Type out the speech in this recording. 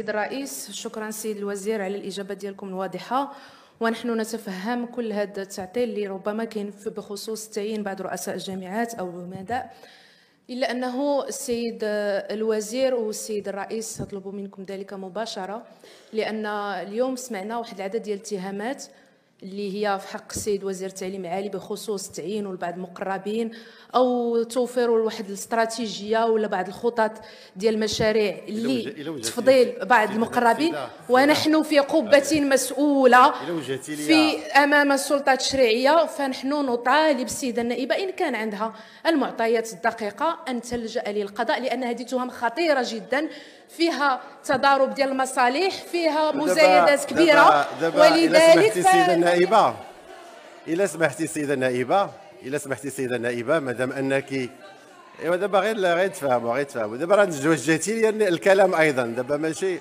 سيد الرئيس، شكرا سيد الوزير على الإجابة ديالكم الواضحة، ونحن نتفهم كل هذا التعطيل اللي ربما كاين بخصوص تعيين بعض رؤساء الجامعات أو ماذا، إلا أنه السيد الوزير والسيد الرئيس يطلبوا منكم ذلك مباشرة، لأن اليوم سمعنا واحد العدد ديال الاتهامات اللي هي في حق السيد وزير التعليم العالي بخصوص تعيين لبعض المقربين او توفير واحد الاستراتيجيه ولا بعض الخطط ديال المشاريع اللي تفضيل بعض المقربين، ونحن في قبه مسؤوله في امام السلطه التشريعيه، فنحن نطالب السيده النائبه ان كان عندها المعطيات الدقيقه ان تلجا للقضاء، لان هذه تهم خطيره جدا فيها تضارب ديال المصالح، فيها مزايدات كبيره. ولذلك إلا سمحتي السيده النائبه مادام انك ايوا دابا غير تفهموا دابا راه وجهتي لي الكلام ايضا دابا ماشي